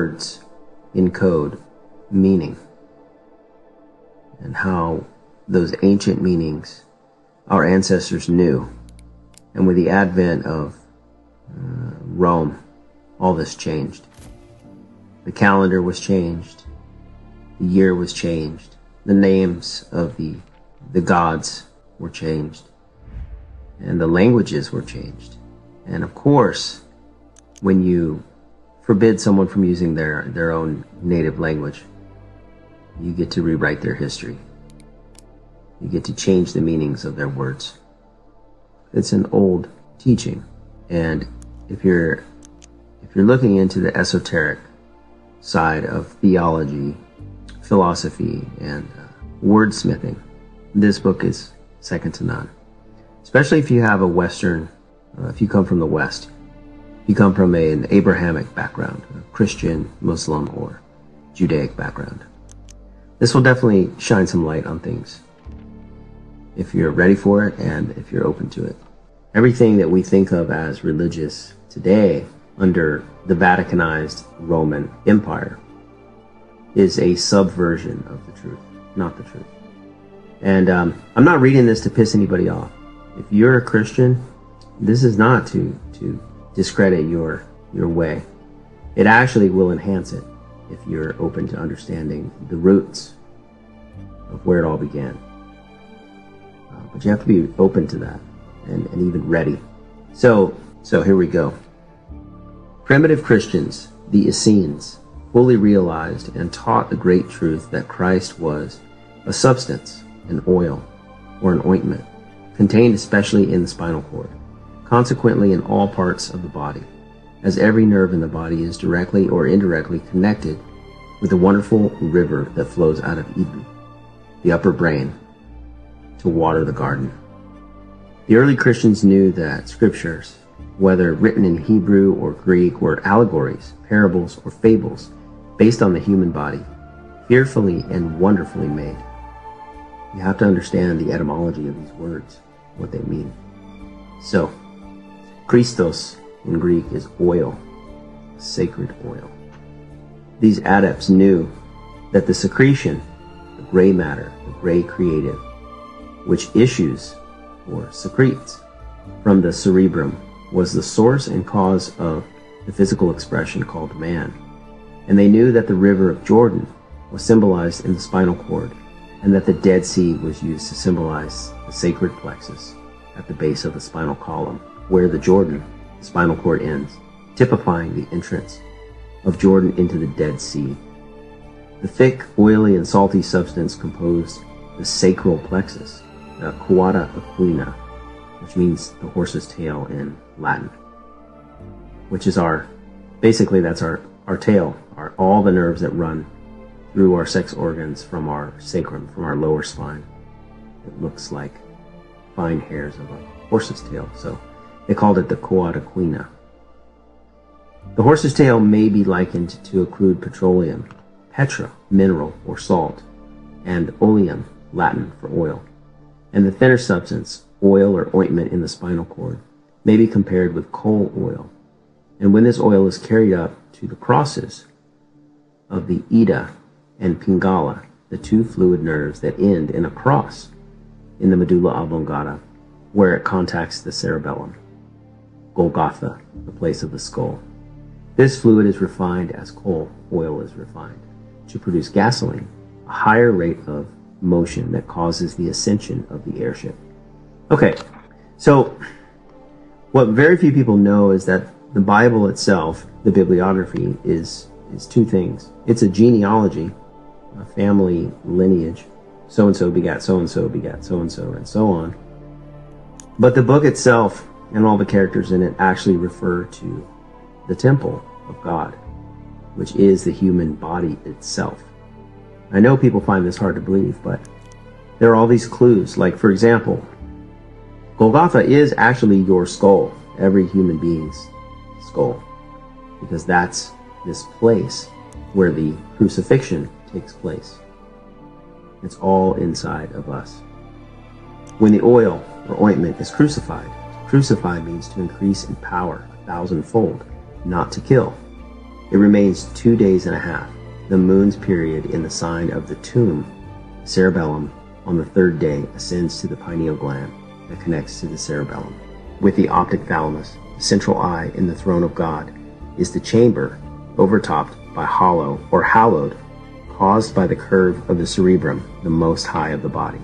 words encode meaning, and how those ancient meanings our ancestors knew. And with the advent of Rome, all this changed. The calendar was changed, the year was changed, the names of the gods were changed, and the languages were changed. And of course, when you forbid someone from using their own native language, you get to rewrite their history. You get to change the meanings of their words. It's an old teaching, and if you're looking into the esoteric side of theology, philosophy, and wordsmithing, this book is second to none. Especially if you have a Western, if you come from the West, if you come from an Abrahamic background, a Christian, Muslim, or Judaic background. This will definitely shine some light on things if you're ready for it and if you're open to it. Everything that we think of as religious today under the Vaticanized Roman Empire is a subversion of the truth, not the truth. And I'm not reading this to piss anybody off. If you're a Christian, this is not to discredit your way. It actually will enhance it if you're open to understanding the roots of where it all began. But you have to be open to that and even ready. So here we go. Primitive Christians, the Essenes, fully realized and taught the great truth that Christ was a substance, an oil, or an ointment, contained especially in the spinal cord, consequently in all parts of the body, as every nerve in the body is directly or indirectly connected with the wonderful river that flows out of Eden, the upper brain, to water the garden. The early Christians knew that scriptures, whether written in Hebrew or Greek, were allegories, parables, or fables based on the human body, fearfully and wonderfully made. You have to understand the etymology of these words, what they mean. So, Cristos in Greek is oil, sacred oil. These adepts knew that the secretion, the gray matter, the gray creative, which issues or secretes from the cerebrum, was the source and cause of the physical expression called man. And they knew that the river of Jordan was symbolized in the spinal cord, and that the Dead Sea was used to symbolize the sacred plexus at the base of the spinal column, where the Jordan, the spinal cord, ends, typifying the entrance of Jordan into the Dead Sea. The thick, oily, and salty substance composed the sacral plexus, the quota equina, which means the horse's tail in Latin, which is basically that's our tail, all the nerves that run through our sex organs from our sacrum, from our lower spine. It looks like fine hairs of a horse's tail, so they called it the quota equina. The horse's tail may be likened to a crude petroleum, petra, mineral or salt, and oleum, Latin for oil. And the thinner substance, oil or ointment in the spinal cord, may be compared with coal oil. And when this oil is carried up to the crosses of the Ida and Pingala, the two fluid nerves that end in a cross in the medulla oblongata, where it contacts the cerebellum, Golgotha, the place of the skull. This fluid is refined as coal oil is refined to produce gasoline, a higher rate of motion that causes the ascension of the airship. Okay, so what very few people know is that the Bible itself, the bibliography, is two things. It's a genealogy, a family lineage. So-and-so begat so-and-so begat so-and-so, and so on. But the book itself and all the characters in it actually refer to the temple of God, which is the human body itself. I know people find this hard to believe, but there are all these clues. Like, for example, Golgotha is actually your skull, every human being's skull, because that's this place where the crucifixion takes place. It's all inside of us. When the oil or ointment is crucified, to crucify means to increase in power 1,000-fold, not to kill. It remains 2 days and a half, the moon's period, in the sign of the tomb, cerebellum. On the third day ascends to the pineal gland that connects to the cerebellum. With the optic thalamus, the central eye in the throne of God, is the chamber overtopped by hollow or hallowed, caused by the curve of the cerebrum, the most high of the body,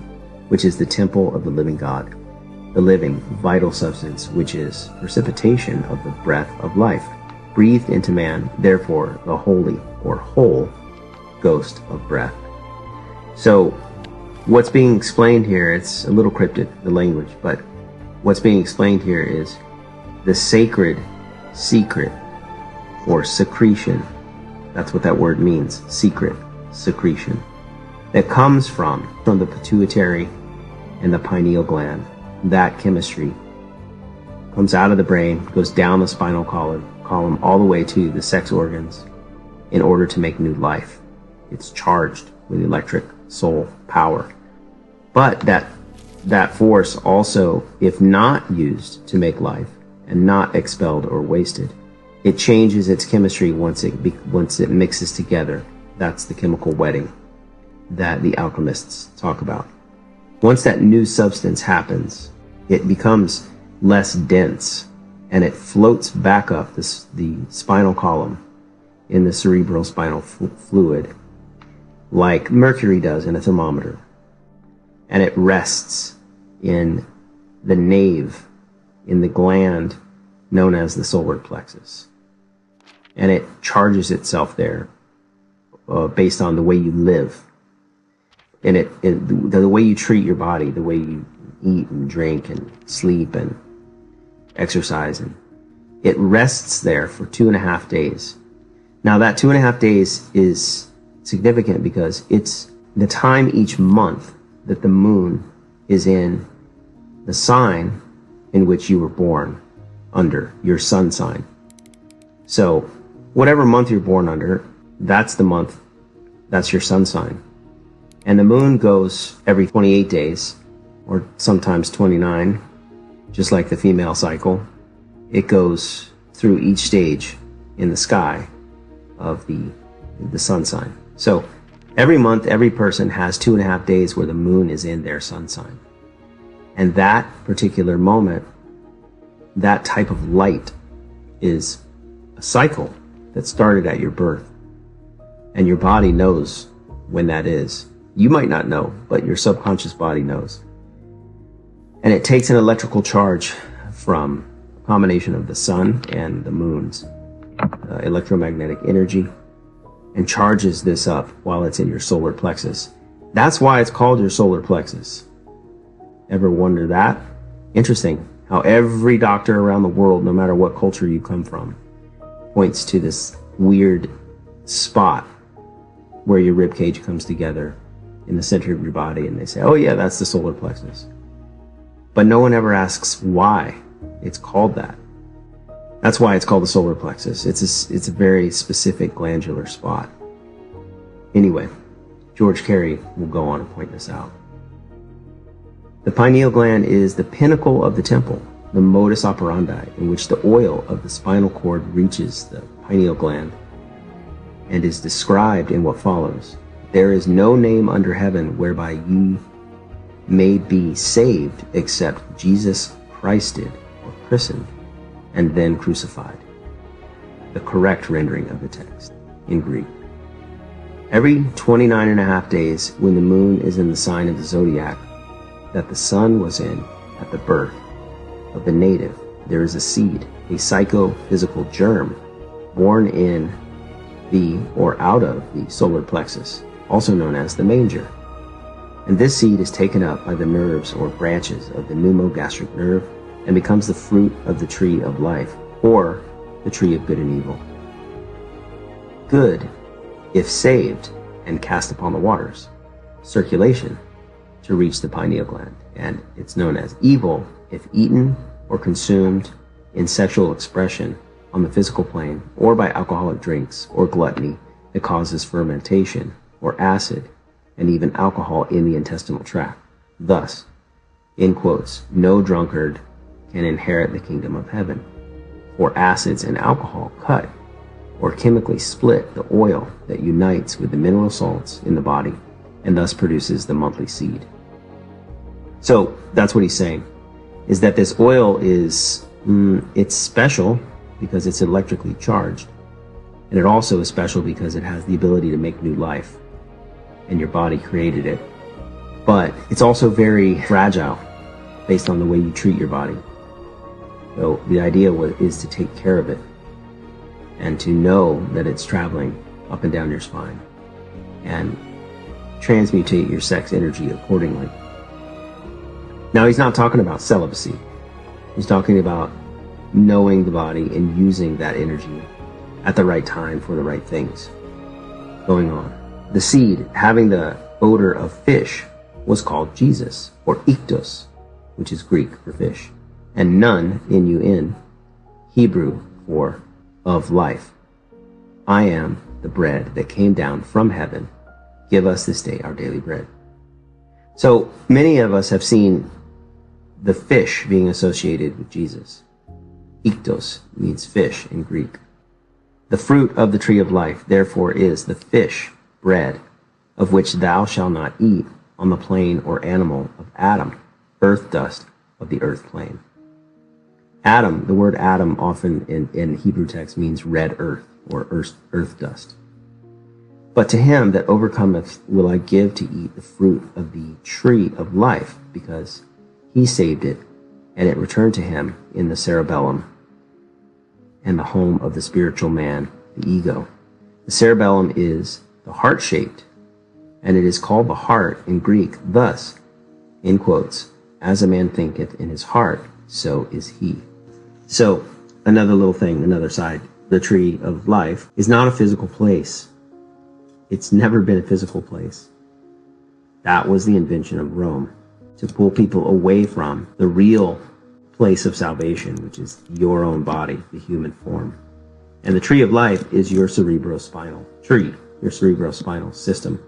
which is the temple of the living God, the living, vital substance, which is precipitation of the breath of life, breathed into man, therefore the holy or whole ghost of breath. So what's being explained here, it's a little cryptic, the language, but what's being explained here is the sacred secret or secretion. That's what that word means, secret, secretion, that comes from the pituitary and the pineal gland. That chemistry comes out of the brain, goes down the spinal column all the way to the sex organs in order to make new life. It's charged with electric soul power. But that force also, if not used to make life and not expelled or wasted, it changes its chemistry once it mixes together. That's the chemical wedding that the alchemists talk about. Once that new substance happens, it becomes less dense and it floats back up the spinal column in the cerebral spinal fluid like mercury does in a thermometer. And it rests in the nave, in the gland known as the solar plexus. And it charges itself there based on the way you live. And the way you treat your body, the way you eat and drink and sleep and exercise. And it rests there for 2.5 days. Now that 2.5 days is significant because it's the time each month that the moon is in the sign in which you were born under, your sun sign. So whatever month you're born under, that's the month, that's your sun sign. And the moon goes every 28 days, or sometimes 29, just like the female cycle. It goes through each stage in the sky of the sun sign. So every month, every person has 2.5 days where the moon is in their sun sign. And that particular moment, that type of light, is a cycle that started at your birth. And your body knows when that is. You might not know, but your subconscious body knows. And it takes an electrical charge from a combination of the sun and the moon's electromagnetic energy and charges this up while it's in your solar plexus. That's why it's called your solar plexus. Ever wonder that? Interesting how every doctor around the world, no matter what culture you come from, points to this weird spot where your rib cage comes together in the center of your body, and they say, oh yeah, that's the solar plexus. But no one ever asks why it's called that. That's why it's called the solar plexus. It's a very specific glandular spot. Anyway, George Carey will go on and point this out. The pineal gland is the pinnacle of the temple, the modus operandi in which the oil of the spinal cord reaches the pineal gland, and is described in what follows. There is no name under heaven whereby ye may be saved except Jesus Christ did, or christened, and then crucified. The correct rendering of the text in Greek. Every 29.5 days, when the moon is in the sign of the zodiac that the sun was in at the birth of the native, there is a seed, a psychophysical germ, born in the or out of the solar plexus, also known as the manger. And this seed is taken up by the nerves or branches of the pneumogastric nerve and becomes the fruit of the tree of life, or the tree of good and evil. Good, if saved and cast upon the waters, circulation, to reach the pineal gland, and it's known as evil if eaten or consumed in sexual expression on the physical plane, or by alcoholic drinks or gluttony that causes fermentation or acid and even alcohol in the intestinal tract. Thus, in quotes, no drunkard can inherit the kingdom of heaven, for acids and alcohol cut or chemically split the oil that unites with the mineral salts in the body and thus produces the monthly seed. So that's what he's saying, is that this oil is, it's special because it's electrically charged. And it also is special because it has the ability to make new life, and your body created it. But it's also very fragile based on the way you treat your body. So the idea is to take care of it and to know that it's traveling up and down your spine and transmutate your sex energy accordingly. Now, he's not talking about celibacy. He's talking about knowing the body and using that energy at the right time for the right things going on. The seed, having the odor of fish, was called Jesus, or iktos, which is Greek for fish, and nun, N-U-N, Hebrew for of life. I am the bread that came down from heaven. Give us this day our daily bread. So many of us have seen the fish being associated with Jesus. Iktos means fish in Greek. The fruit of the tree of life, therefore, is the fish, bread, of which thou shalt not eat on the plain or animal of Adam, earth dust of the earth plane. Adam, the word Adam often in Hebrew text means red earth or earth dust. But to him that overcometh will I give to eat the fruit of the tree of life, because he saved it, and it returned to him in the cerebellum and the home of the spiritual man, the ego. The cerebellum is the heart-shaped, and it is called the heart in Greek, thus, in quotes, as a man thinketh in his heart, so is he. So, another little thing, another side, the tree of life is not a physical place. It's never been a physical place. That was the invention of Rome, to pull people away from the real place of salvation, which is your own body, the human form. And the tree of life is your cerebrospinal tree, your cerebrospinal system.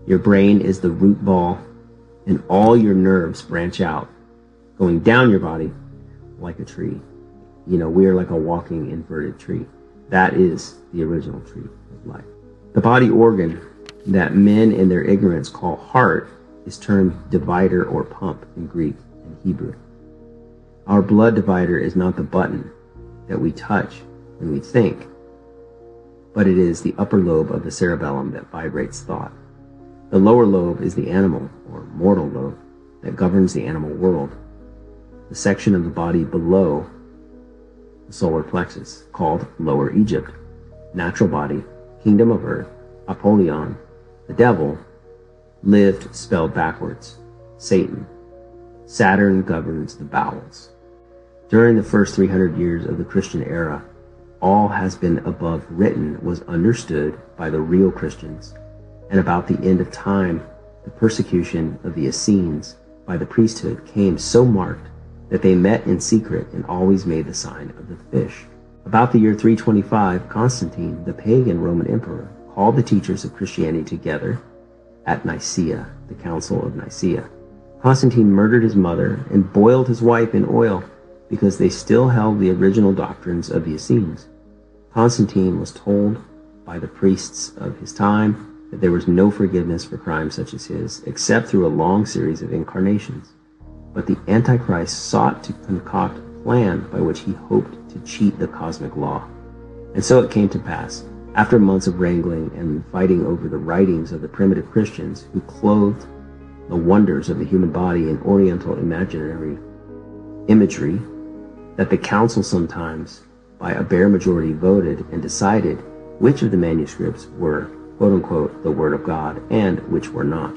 Your brain is the root ball, and all your nerves branch out, going down your body like a tree. You know, we are like a walking inverted tree. That is the original tree of life. The body organ that men in their ignorance call heart is termed divider or pump in Greek and Hebrew. Our blood divider is not the button that we touch when we think, but it is the upper lobe of the cerebellum that vibrates thought. The lower lobe is the animal or mortal lobe that governs the animal world. The section of the body below the solar plexus, called Lower Egypt, natural body, kingdom of earth, Apollyon, the devil, lived spelled backwards, Satan. Saturn governs the bowels. During the first 300 years of the Christian era, all has been above written was understood by the real Christians, and about the end of time, the persecution of the Essenes by the priesthood came so marked that they met in secret and always made the sign of the fish. About the year 325, Constantin, the pagan Roman emperor, called the teachers of Christianity together at Niceea, the Council of Niceea. Constantine murdered his mother and boiled his wife in oil because they still held the original doctrines of the Essenes. Constantine was told by the priests of his time that there was no forgiveness for crimes such as his, except through a long series of incarnations. But the Antichrist sought to concoct a plan by which he hoped to cheat the cosmic law. And so it came to pass, after months of wrangling and fighting over the writings of the primitive Christians who clothed the wonders of the human body in oriental imaginary imagery, that the council sometimes, by a bare majority, voted and decided which of the manuscripts were, quote-unquote, the Word of God, and which were not.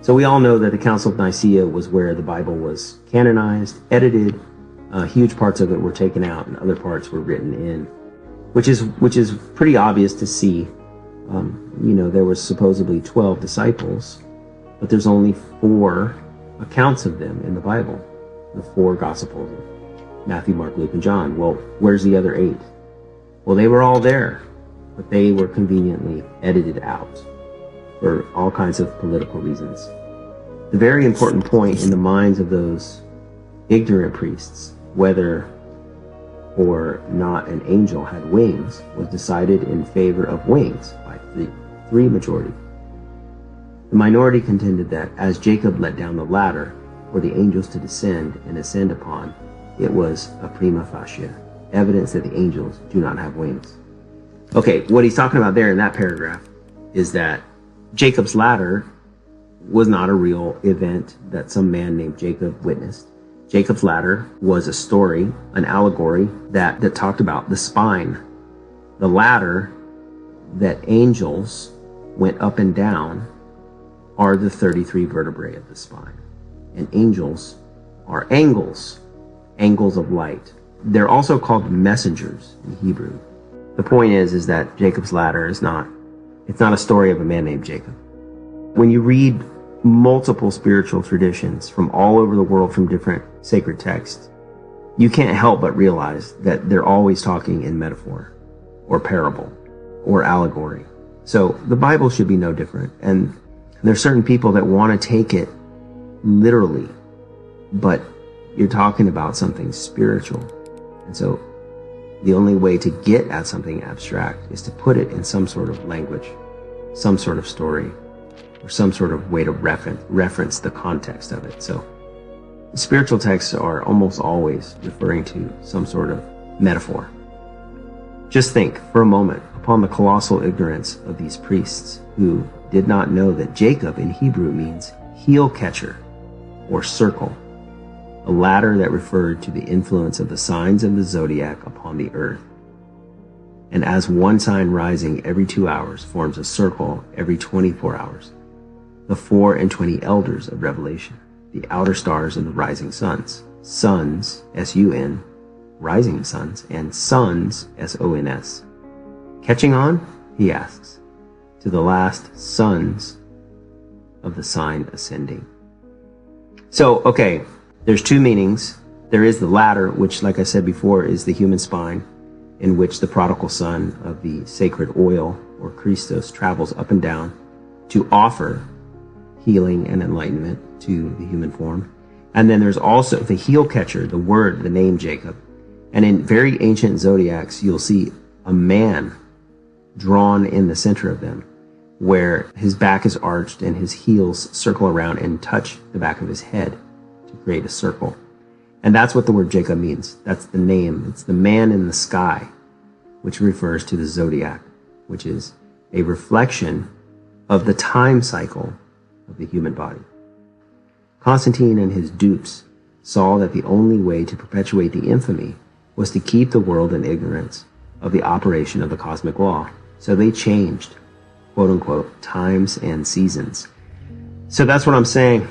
So we all know that the Council of Nicaea was where the Bible was canonized, edited, huge parts of it were taken out, and other parts were written in, which is pretty obvious to see. There was supposedly 12 disciples, but there's only 4 accounts of them in the Bible, the 4 Gospels, Matthew, Mark, Luke, and John. Well, where's the other 8? Well, they were all there, but they were conveniently edited out for all kinds of political reasons. The very important point in the minds of those ignorant priests, whether or not an angel had wings was decided in favor of wings by three majority. The minority contended that as Jacob let down the ladder for the angels to descend and ascend upon, it was a prima facie evidence that the angels do not have wings. Okay, what he's talking about there in that paragraph is that Jacob's ladder was not a real event that some man named Jacob witnessed. Jacob's ladder was a story, an allegory that talked about the spine, the ladder that angels went up and down are the 33 vertebrae of the spine. And angels are angles of light. They're also called messengers in Hebrew. The point is that Jacob's ladder it's not a story of a man named Jacob. When you read multiple spiritual traditions from all over the world from different sacred texts, you can't help but realize that they're always talking in metaphor or parable or allegory. So the Bible should be no different. And there's certain people that want to take it literally, but you're talking about something spiritual. And so the only way to get at something abstract is to put it in some sort of language, some sort of story, or some sort of way to reference the context of it. So spiritual texts are almost always referring to some sort of metaphor. Just think for a moment upon the colossal ignorance of these priests who did not know that Jacob in Hebrew means heel catcher or circle, a ladder that referred to the influence of the signs of the zodiac upon the earth. And as one sign rising every 2 hours forms a circle every 24 hours, the 24 elders of Revelation, the outer stars and the rising suns, suns, S-U-N, rising suns, and sons, S-O-N-S. Catching on, he asks, to the last sons of the sign ascending. So, okay, there's two meanings. There is the ladder, which, like I said before, is the human spine, in which the prodigal son of the sacred oil, or Cristos, travels up and down to offer healing and enlightenment to the human form. And then there's also the heel catcher, the word, the name Jacob. And in very ancient zodiacs, you'll see a man drawn in the center of them, where his back is arched and his heels circle around and touch the back of his head to create a circle. And that's what the word Jacob means. That's the name. It's the man in the sky, which refers to the zodiac, which is a reflection of the time cycle of the human body. Constantine and his dupes saw that the only way to perpetuate the infamy was to keep the world in ignorance of the operation of the cosmic law. So they changed, quote unquote, times and seasons. So that's what I'm saying.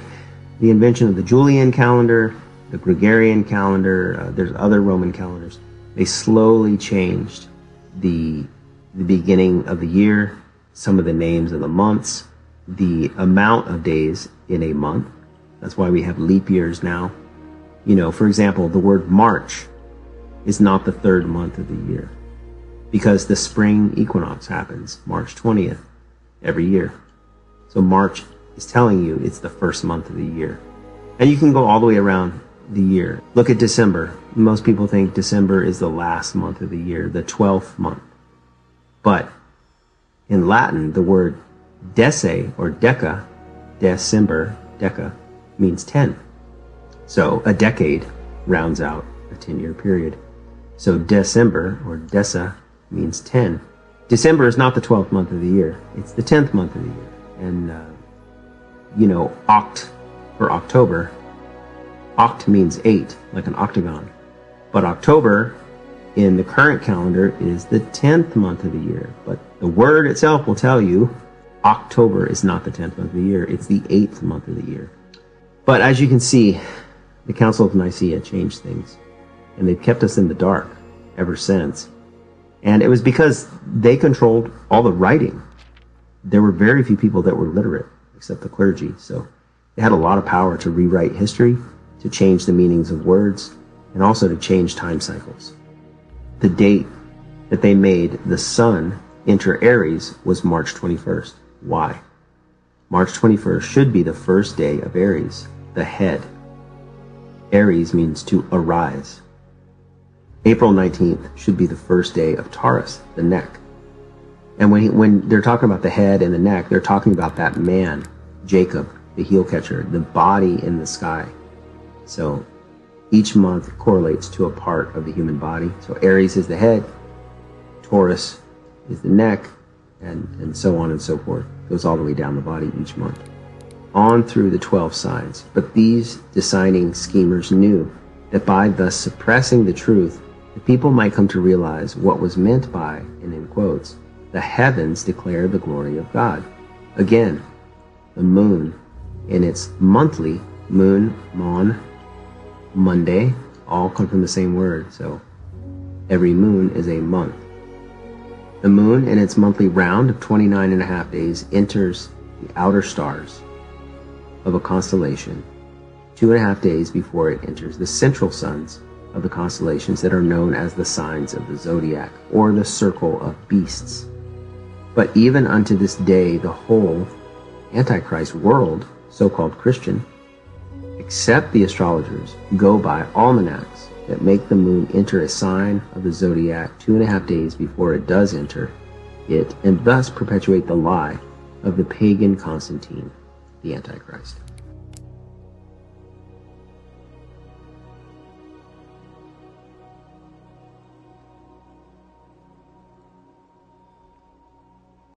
The invention of the Julian calendar, the Gregorian calendar, there's other Roman calendars. They slowly changed the beginning of the year, some of the names of the months, the amount of days in a month. That's why we have leap years now. You know, for example, the word March is not the third month of the year because the spring equinox happens March 20th every year. So March is telling you it's the first month of the year. And you can go all the way around the year. Look at December. Most people think December is the last month of the year, the 12th month. But in Latin, the word dece or deca, December, deca, means 10. So a decade rounds out a 10-year period. So December or desa means 10. December is not the 12th month of the year. It's the 10th month of the year. And, oct for October. Oct means 8, like an octagon. But October in the current calendar is the 10th month of the year. But the word itself will tell you October is not the 10th month of the year. It's the 8th month of the year. But as you can see, the Council of Niceea changed things. And they've kept us in the dark ever since. And it was because they controlled all the writing. There were very few people that were literate, except the clergy. So they had a lot of power to rewrite history, to change the meanings of words, and also to change time cycles. The date that they made the sun enter Aries was March 21st. Why? March 21st should be the first day of Aries, the head. Aries means to arise. April 19th should be the first day of Taurus, the neck. And when they're talking about the head and the neck, they're talking about that man, Jacob, the heel catcher, the body in the sky. So each month correlates to a part of the human body. So Aries is the head, Taurus is the neck, and so on and so forth. Goes all the way down the body each month, on through the 12 signs. But these deciding schemers knew that by thus suppressing the truth, the people might come to realize what was meant by, and in quotes, the heavens declare the glory of God. Again, the moon in its monthly moon, mon, Monday, all come from the same word. So every moon is a month. The moon in its monthly round of 29 and a half days enters the outer stars of a constellation 2.5 days before it enters the central suns of the constellations that are known as the signs of the zodiac, or the circle of beasts. But even unto this day, the whole Antichrist world, so-called Christian, except the astrologers, go by almanacs that make the moon enter a sign of the zodiac 2.5 days before it does enter it, and thus perpetuate the lie of the pagan Constantine, the Antichrist.